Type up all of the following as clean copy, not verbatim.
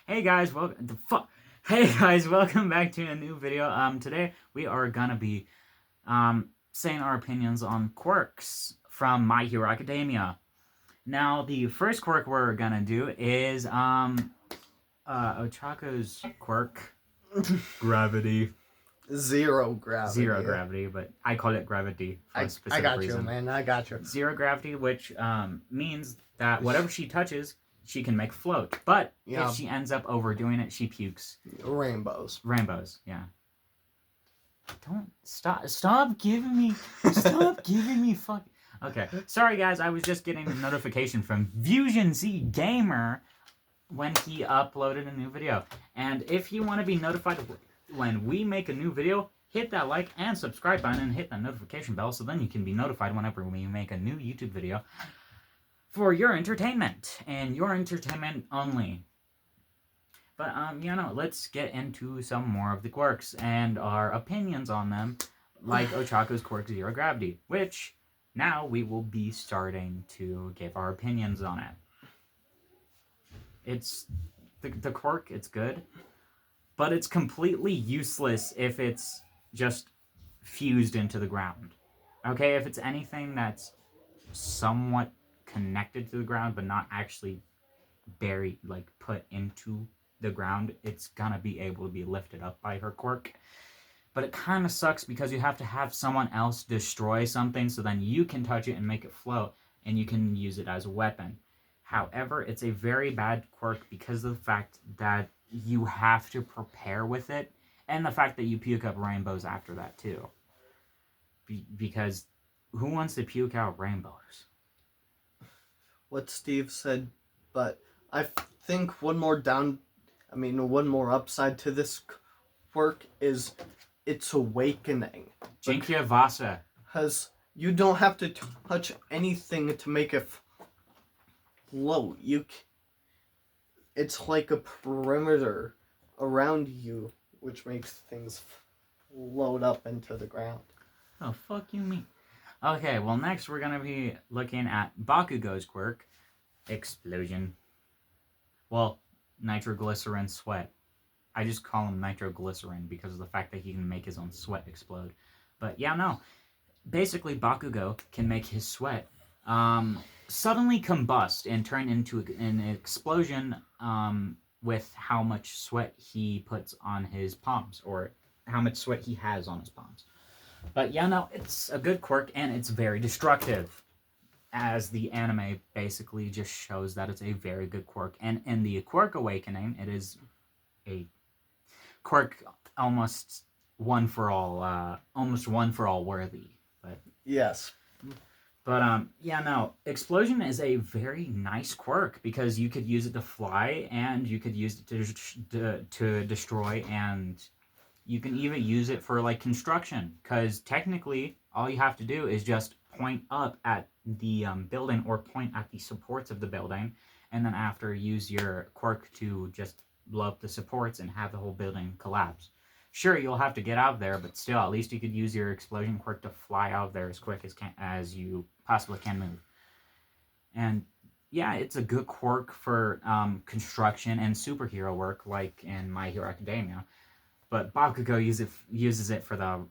Hey guys, Hey guys, welcome back to a new video. Today we are gonna be saying our opinions on quirks from My Hero Academia. Now, the first quirk we're gonna do is Ochako's quirk, gravity. Zero gravity. Zero gravity, but I call it gravity for a specific I got reason. you, man. I got you. Zero gravity, which means that whatever she touches, she can make float. But if she ends up overdoing it, she pukes. Rainbows. Rainbows, yeah. Don't stop giving me fuck. Okay, sorry guys, I was just getting a notification from Fusion Z Gamer when he uploaded a new video. And if you want to be notified when we make a new video, hit that like and subscribe button and hit that notification bell so then you can be notified whenever we make a new YouTube video for your entertainment and your entertainment only. But let's get into some more of the quirks and our opinions on them, like Ochako's quirk Zero Gravity, which now we will be starting to give our opinions on it. It's the quirk, it's good, but it's completely useless if it's just fused into the ground. Okay, if it's anything that's somewhat connected to the ground but not actually buried, like put into the ground, it's gonna be able to be lifted up by her quirk. But it kind of sucks because you have to have someone else destroy something so then you can touch it and make it float and you can use it as a weapon. However, it's a very bad quirk because of the fact that you have to prepare with it and the fact that you puke up rainbows after that too. Because who wants to puke out rainbows? What Steve said, but I think one more upside to this quirk is its awakening. Jinkia Vasa. Because you don't have to touch anything to make it float. It's like a perimeter around you, which makes things float up into the ground. Oh, fuck you mean? Okay, well next we're gonna be looking at Bakugo's quirk, Explosion. Well, nitroglycerin sweat. I just call him nitroglycerin because of the fact that he can make his own sweat explode. But yeah, no. Basically, Bakugo can make his sweat suddenly combust and turn into an explosion with how much sweat he puts on his palms, or how much sweat he has on his palms. But yeah, no, it's a good quirk, and it's very destructive, as the anime basically just shows that it's a very good quirk. And in the Quirk Awakening, it is a quirk almost one for all worthy. But yes. But yeah, no, Explosion is a very nice quirk because you could use it to fly and you could use it to destroy, and you can even use it for like construction, because technically all you have to do is just point up at the building or point at the supports of the building, and then after use your quirk to just blow up the supports and have the whole building collapse. Sure, you'll have to get out of there, but still, at least you could use your explosion quirk to fly out of there as quick as you possibly can move. And yeah, it's a good quirk for construction and superhero work, like in My Hero Academia. But Bakugo uses it for the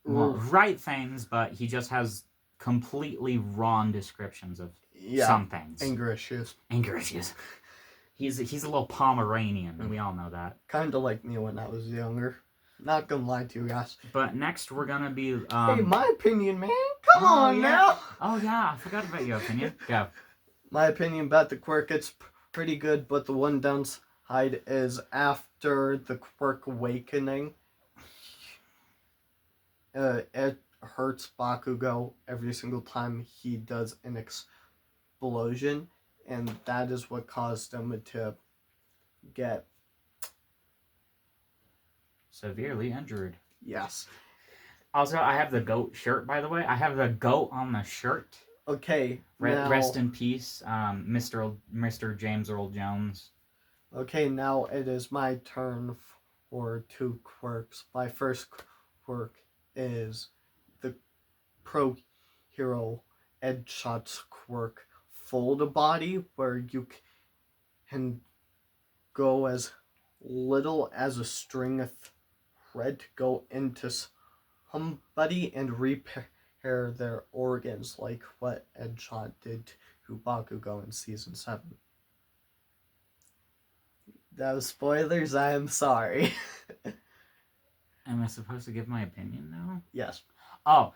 right things, but he just has completely wrong descriptions of some things. Anger issues. Anger issues. He's a little Pomeranian. We all know that. Kind of like me when I was younger. Not gonna lie to you guys. But next we're gonna be... hey, my opinion, man. Come on now. Oh yeah, I forgot about your opinion. Go. My opinion about the quirk, it's pretty good, but the one downside is after the Quirk Awakening, it hurts Bakugo every single time he does an explosion, and that is what caused him to get severely injured. Yes. Also, I have the goat shirt, by the way. I have the goat on the shirt. Okay. Rest in peace, Mr. James Earl Jones. Okay, now it is my turn for two quirks. My first quirk is the Pro Hero Edshot's quirk, Fold Body, where you can go as little as a string of thread to go into somebody and repair their organs, like what Edshot did to Bakugo in Season 7. That was spoilers, I am sorry. Am I supposed to give my opinion now? Yes. Oh,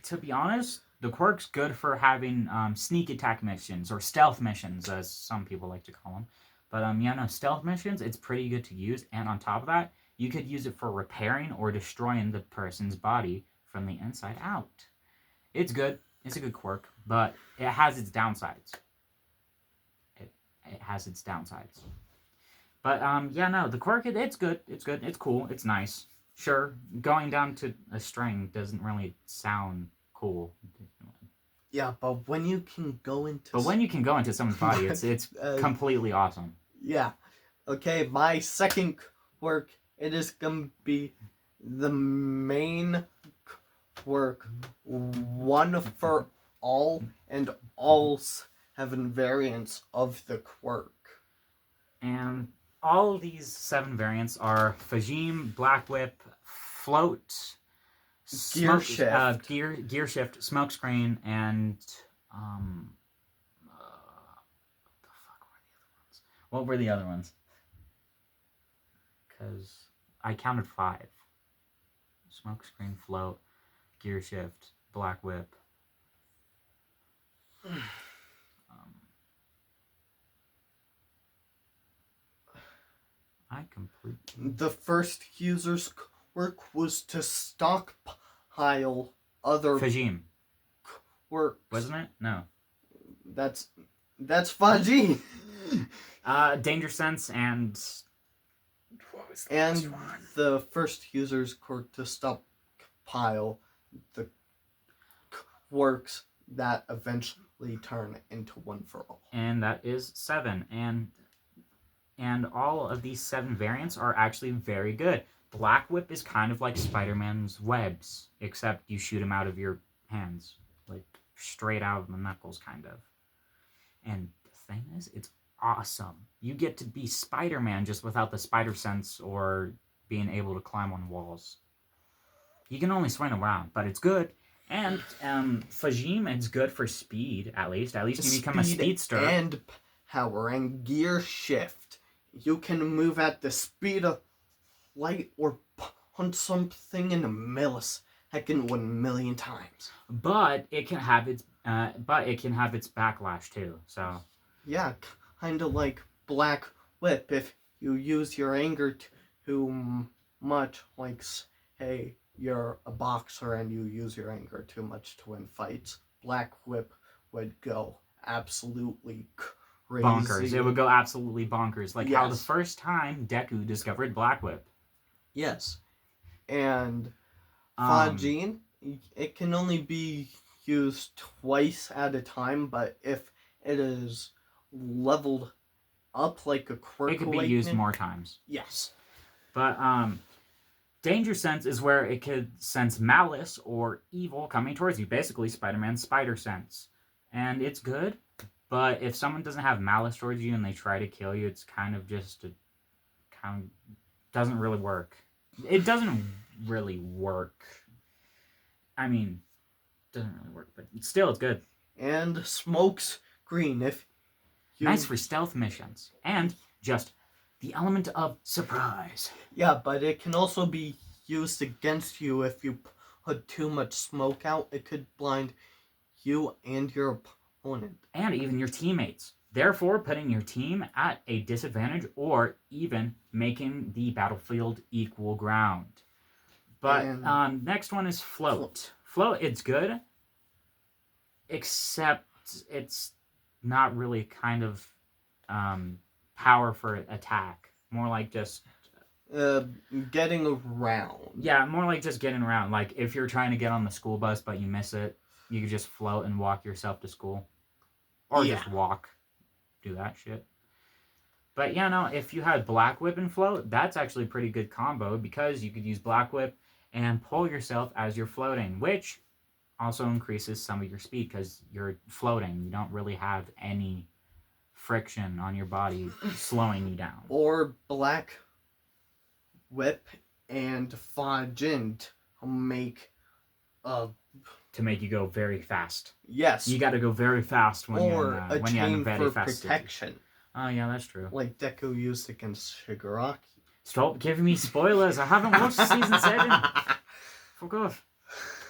to be honest, the quirk's good for having sneak attack missions, or stealth missions, as some people like to call them. But yeah, no, stealth missions, it's pretty good to use. And on top of that, you could use it for repairing or destroying the person's body from the inside out. It's good. It's a good quirk, but it has its downsides. It has its downsides. But yeah, no, the quirk, it's good. It's good. It's cool. It's nice. Sure, going down to a string doesn't really sound cool. Yeah, but when you can go into... But when you can go into someone's body, it's completely awesome. Yeah. Okay, my second quirk, it is going to be the main quirk. One for all, and all 7 variants of the quirk. And all of these 7 variants are Fajim, Black Whip, Float, Gear Shift, Gear Shift, Smokescreen, and what were the other ones? Because I counted 5. Smokescreen, Float, Gear Shift, Black Whip. I completely... The first user's quirk was to stockpile other Fajim. quirks. Wasn't it? No. That's Fajim. Danger Sense and... What was the and one? The first user's quirk to stockpile the quirks that eventually turn into One for All. And that is 7. And all of these 7 variants are actually very good. Black Whip is kind of like Spider-Man's webs, except you shoot him out of your hands. Like, straight out of the knuckles, kind of. And the thing is, it's awesome. You get to be Spider-Man just without the spider sense or being able to climb on walls. You can only swing around, but it's good. And Fajim, it's good for speed, at least. At least you become a speedster. And power and Gear Shift. You can move at the speed of light or punch something in a millisecond 1,000,000 times. But it can have its backlash too. So yeah, kind of like Black Whip. If you use your anger too much, like say you're a boxer and you use your anger too much to win fights, Black Whip would go absolutely crazy. Bonkers. It would go absolutely bonkers. Like how the first time Deku discovered Black Whip. Yes. And Fajin, it can only be used twice at a time, but if it is leveled up like a quirk, it could be used more times. Yes. But Danger Sense is where it could sense malice or evil coming towards you. Basically, Spider-Man's Spider Sense. And it's good, but if someone doesn't have malice towards you and they try to kill you, it's kind of doesn't really work. It doesn't really work. I mean, it doesn't really work, but still, it's good. And Smokescreen, if you... Nice for stealth missions. And just the element of surprise. Yeah, but it can also be used against you if you put too much smoke out. It could blind you and your opponent. And even your teammates. Therefore, putting your team at a disadvantage or even making the battlefield equal ground. But next one is Float. Float, it's good, except it's not really kind of power for attack. More like just... getting around. Yeah, more like just getting around. Like, if you're trying to get on the school bus but you miss it, you could just float and walk yourself to school. Or just walk. Do that shit. But yeah, no, if you had Black Whip and Float, that's actually a pretty good combo because you could use Black Whip and pull yourself as you're floating, which also increases some of your speed because you're floating. You don't really have any friction on your body, slowing you down. Or Black Whip and Fajin to make To make you go very fast. yes. You got to go very fast when or you're a when you're in a chain very for fast protection, city. Oh yeah, that's true. like Deku used against Shigaraki. Stop giving me spoilers. I haven't watched season 7.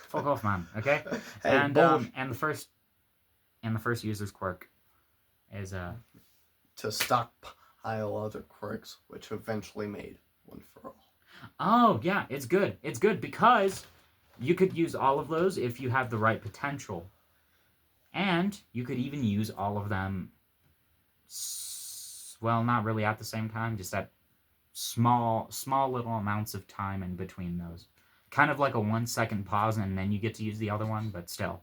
Fuck off, man. Okay. Hey, and the first user's quirk is to stockpile other quirks, which eventually made One for All. Oh yeah, it's good. It's good because you could use all of those if you have the right potential, and you could even use all of them. Well, not really at the same time, just at small little amounts of time in between those. Kind of like a 1 second pause, and then you get to use the other one. But still,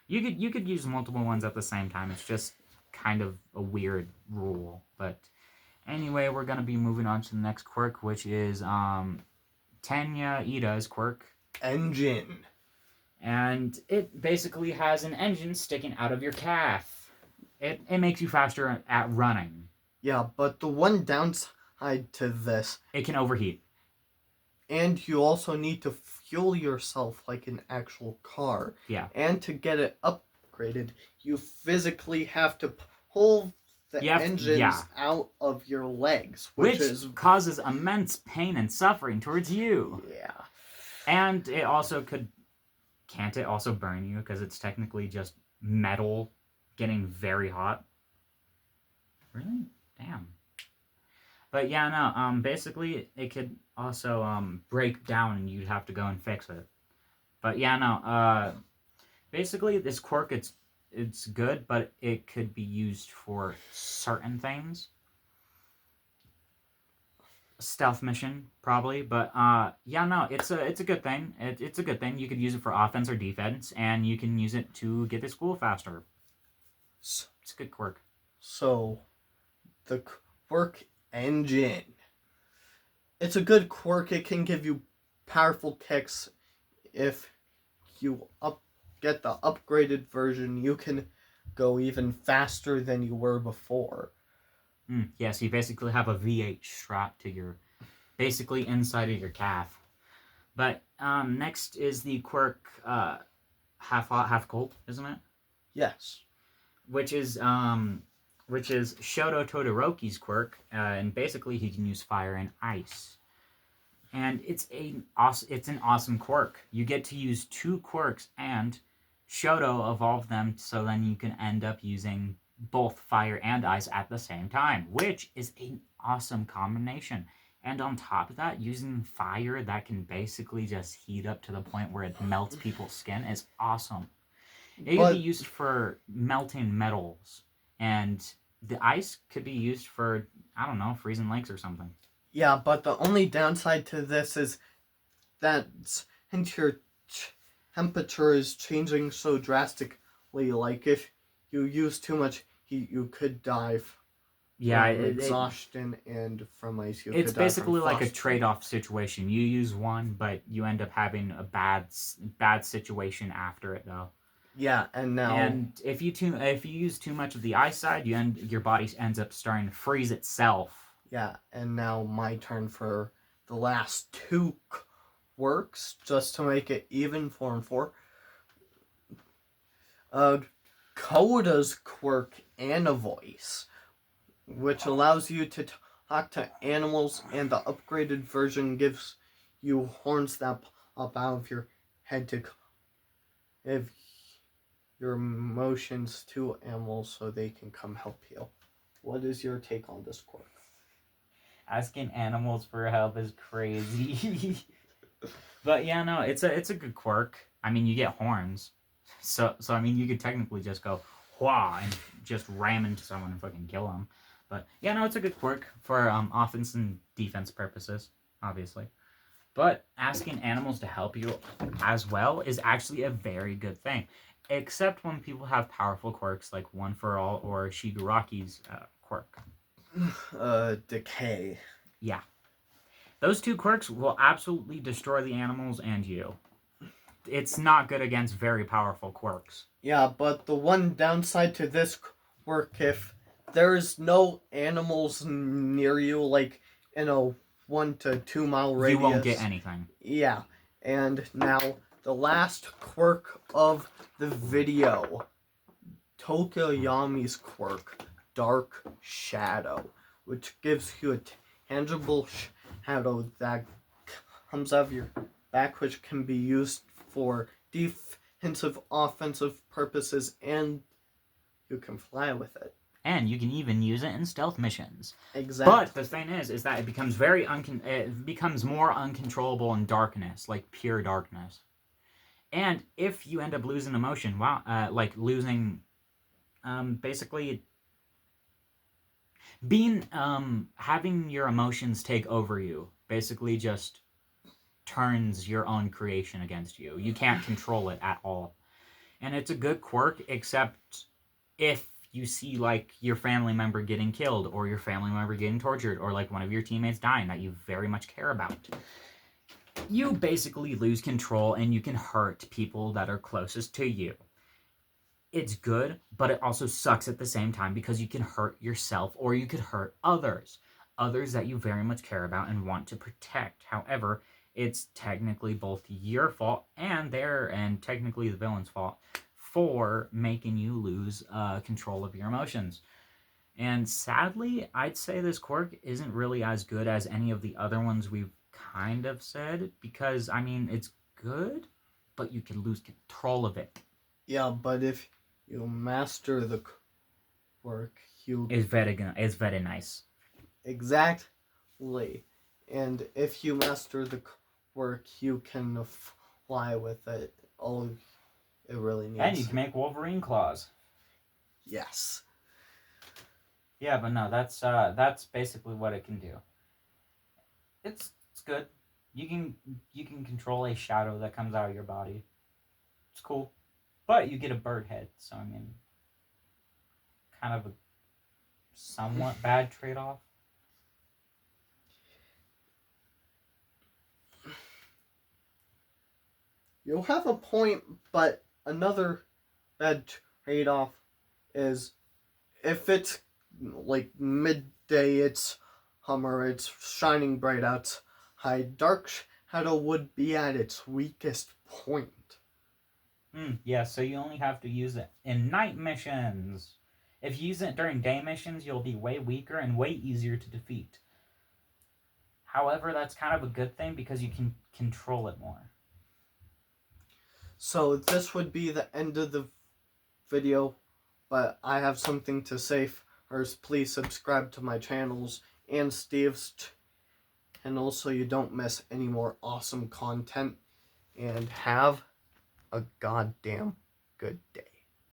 you could use multiple ones at the same time. It's just kind of a weird rule. But anyway, we're gonna be moving on to the next quirk, which is Tanya Ida's quirk. Engine. And it basically has an engine sticking out of your calf. It makes you faster at running. Yeah, but the one downside to this, It can overheat. and you also need to fuel yourself like an actual car. Yeah. And to get it upgraded, you physically have to pull the engines out of your legs, which causes immense pain and suffering towards you. Yeah. And it also can't it also burn you because it's technically just metal getting very hot? Really? Damn. But yeah, no, basically it could also break down and you'd have to go and fix it. But yeah, no, basically this quirk, it's good, but it could be used for certain things. Stealth mission, probably, but yeah, no, it's a good thing. It's a good thing. You could use it for offense or defense, and you can use it to get to school faster. It's a good quirk. So, the quirk engine. It's a good quirk. It can give you powerful kicks. If you get the upgraded version, you can go even faster than you were before. Yeah, so you basically have a V8 strapped to your, basically inside of your calf. But next is the quirk half hot, half cold, isn't it? Yes. Which is Shoto Todoroki's quirk, and basically he can use fire and ice. And it's an awesome quirk. You get to use 2 quirks, and Shoto evolved them so then you can end up using both fire and ice at the same time, which is an awesome combination. And on top of that, using fire that can basically just heat up to the point where it melts people's skin is awesome. It could be used for melting metals, and the ice could be used for, I don't know, freezing lakes or something. Yeah, but the only downside to this is that since your temperature is changing so drastically, like if you use too much heat, you could die from exhaustion, and from ice you could die. It's basically like a trade-off situation. You use one, but you end up having a bad situation after it, though. Yeah, and if you use too much of the ice side, your body ends up starting to freeze itself. Yeah, and now my turn for the last 2 quirks, just to make it even 4 and 4. Koda's quirk, Voice, which allows you to talk to animals, and the upgraded version gives you horns that pop out of your head to give your emotions to animals so they can come help you. What is your take on this quirk? Asking animals for help is crazy. But yeah, no, it's a good quirk. I mean, you get horns. So I mean, you could technically just go wah and just ram into someone and fucking kill them. But yeah, no, it's a good quirk for offense and defense purposes, obviously. But asking animals to help you as well is actually a very good thing. Except when people have powerful quirks like One for All or Shigaraki's quirk. Decay. Yeah. Those 2 quirks will absolutely destroy the animals and you. It's not good against very powerful quirks. Yeah, but the one downside to this quirk, if there's no animals near you, like in a 1 to 2 mile radius. You won't get anything. Yeah. And now the last quirk of the video, Tokoyami's quirk, Dark Shadow, which gives you a tangible shadow that comes out of your back, which can be used for defensive, offensive purposes, and you can fly with it. And you can even use it in stealth missions. Exactly. But the thing is that it becomes it becomes more uncontrollable in darkness, like pure darkness. And if you end up losing emotion, like losing, basically, having your emotions take over you, basically just turns your own creation against you. You can't control it at all. And it's a good quirk, except if you see, like, your family member getting killed, or your family member getting tortured, or, like, one of your teammates dying that you very much care about. You basically lose control, and you can hurt people that are closest to you. It's good, but it also sucks at the same time, because you can hurt yourself, or you could hurt others that you very much care about and want to protect. However, it's technically both your fault and technically the villain's fault for making you lose control of your emotions. And sadly, I'd say this quirk isn't really as good as any of the other ones we've kind of said, because, I mean, it's good, but you can lose control of it. Yeah, but if you master the quirk, It's very nice. Exactly. And if you master the quirk, you can fly with it. All it really needs. And you can make Wolverine claws. Yes. Yeah, but no, that's basically what it can do. It's good. You can control a shadow that comes out of your body. It's cool. But you get a bird head, so I mean, kind of a somewhat bad trade-off. You'll have a point, but another bad trade-off is if it's like midday, it's summer, it's shining bright outside, Dark Shadow would be at its weakest point. Yeah, so you only have to use it in night missions. If you use it during day missions, you'll be way weaker and way easier to defeat. However, that's kind of a good thing because you can control it more. So this would be the end of the video, but I have something to say first. Please subscribe to my channels and Steve's channel so you don't miss any more awesome content, and have a goddamn good day.